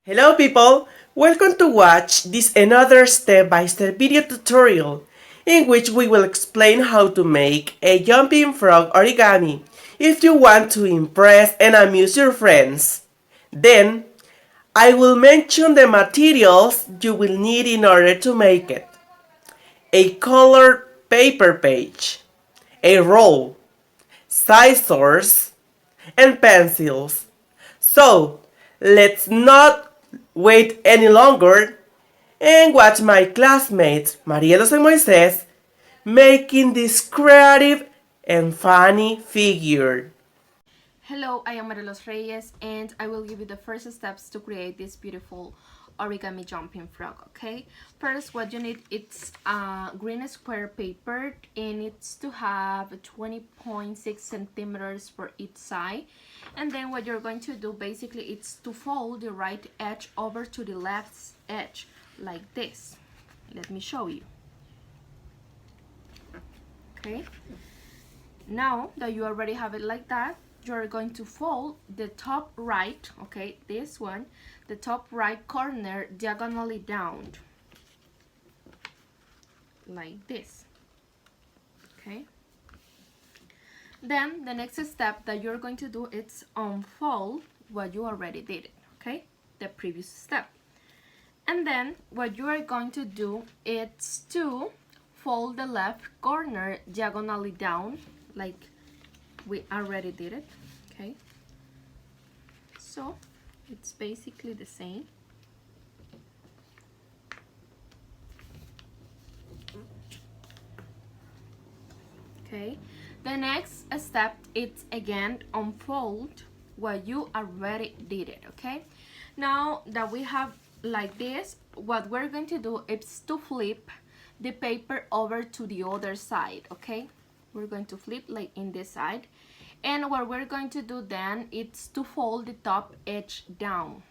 Hello people, welcome to watch this another step-by-step video tutorial in which we will explain how to make a jumping frog origami if you want to impress and amuse your friends. Then, I will mention the materials you will need in order to make it. A colored paper page, a roll, scissors, and pencils. So, let's not wait any longer and watch my classmates, Marielos and Moises, making this creative and funny figure. Hello, I am Marelos Reyes and I will give you the first steps to create this beautiful origami jumping frog, okay? First, what you need is green square paper and it's to have 20.6 centimeters for each side. And then what you're going to do basically is to fold the right edge over to the left edge like this. Let me show you. Okay, now that you already have it like that, you're going to fold the top right, okay, this one, the top right corner diagonally down like this. Okay, then the next step that you're going to do is unfold what you already did, okay, the previous step. And then what you are going to do is to fold the left corner diagonally down like we already did it. Okay, so it's basically the same. Okay, the next step is again unfold what you already did it. Okay, now that we have like this, what we're going to do is to flip the paper over to the other side. Okay, we're going to flip like in this side, and what we're going to do then is to fold the top edge down.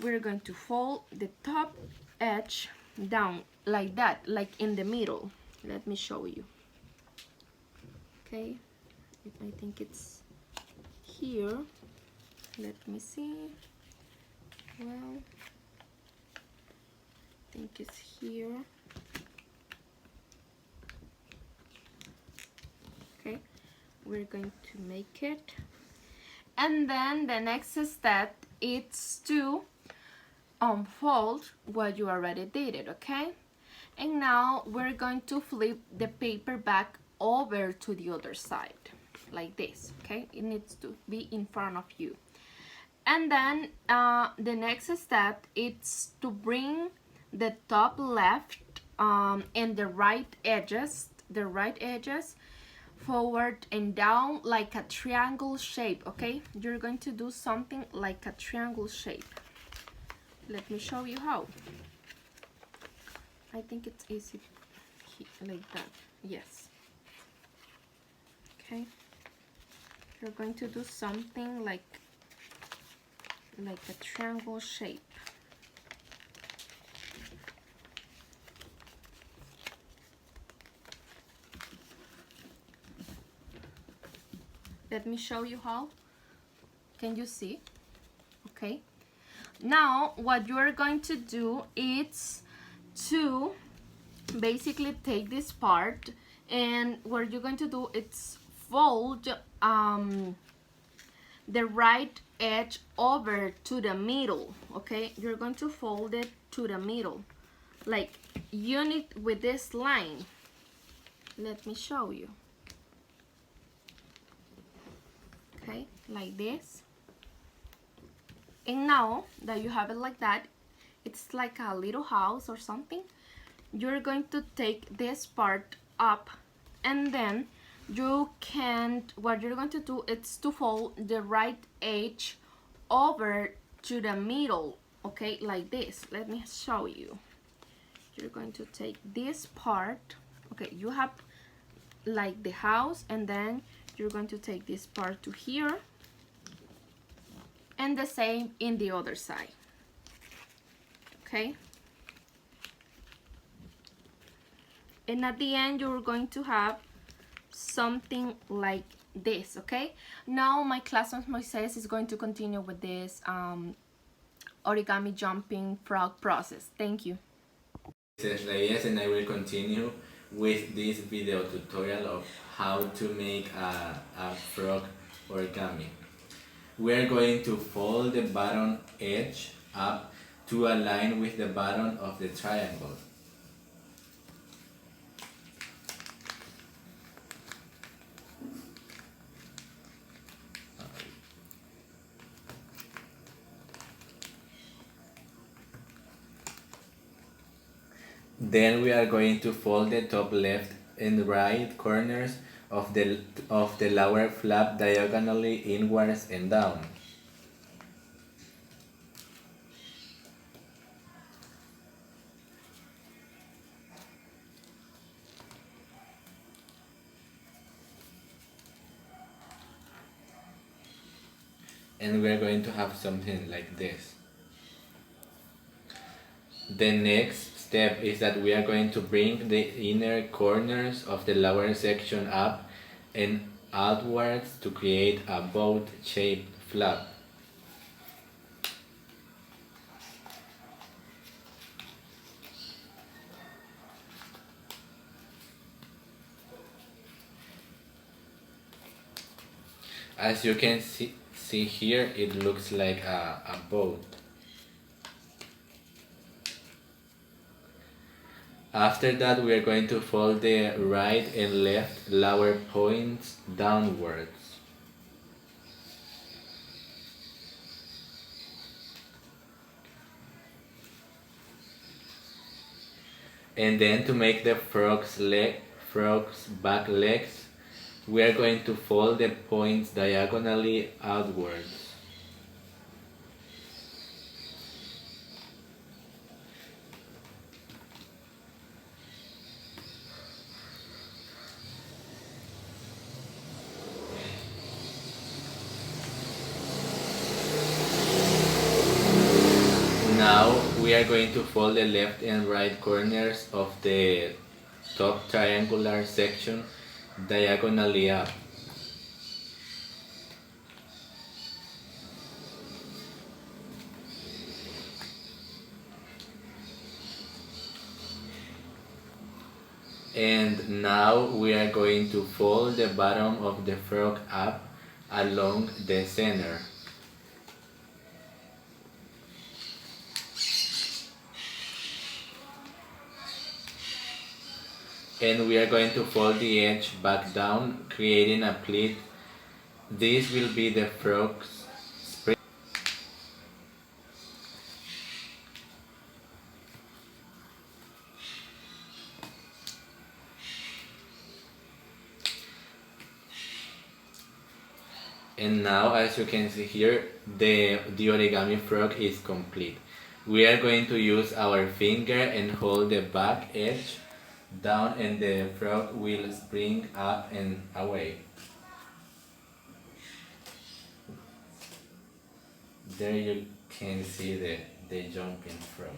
We're going to fold the top edge down like that, like in the middle. Let me show you. Okay, I think it's here. Let me see. Well, I think it's here. Okay, we're going to make it, and then the next step is to unfold what you already did it. Okay, and now we're going to flip the paper back over to the other side like this. Okay, it needs to be in front of you. And then the next step is to bring the top left and the right edges forward and down like a triangle shape. Okay, you're going to do something like a triangle shape. Let me show you how. I think it's easy like that. Yes. Okay, you're going to do something like a triangle shape. Let me show you how. Can you see? Okay, now what you are going to do is to basically take this part, and what you're going to do is fold the right edge over to the middle. Okay, you're going to fold it to the middle like unit with this line. Let me show you. Okay, like this. And now that you have it like that, it's like a little house or something. You're going to take this part up, and then what you're going to do is to fold the right edge over to the middle. Okay, like this. Let me show you. You're going to take this part. Okay, you have like the house, and then you're going to take this part to here, and the same in the other side. Okay, and at the end you're going to have something like this. Okay, now my classmate Moises is going to continue with this origami jumping frog process. Thank you. This is Reyes and I will continue with this video tutorial of how to make a frog origami. We are going to fold the bottom edge up to align with the bottom of the triangle. Then we are going to fold the top left and right corners of the lower flap diagonally inwards and down. And we are going to have something like this. The next step is that we are going to bring the inner corners of the lower section up and outwards to create a boat-shaped flap. As you can see here, it looks like a boat. After that, we are going to fold the right and left lower points downwards. And then to make the frog's back legs, we are going to fold the points diagonally outwards. Now we are going to fold the left and right corners of the top triangular section diagonally up. And now we are going to fold the bottom of the frog up along the center. And we are going to fold the edge back down, creating a pleat. This will be the frog's spring. And now, as you can see here, the origami frog is complete. We are going to use our finger and hold the back edge down, and the frog will spring up and away. There you can see the jumping frog.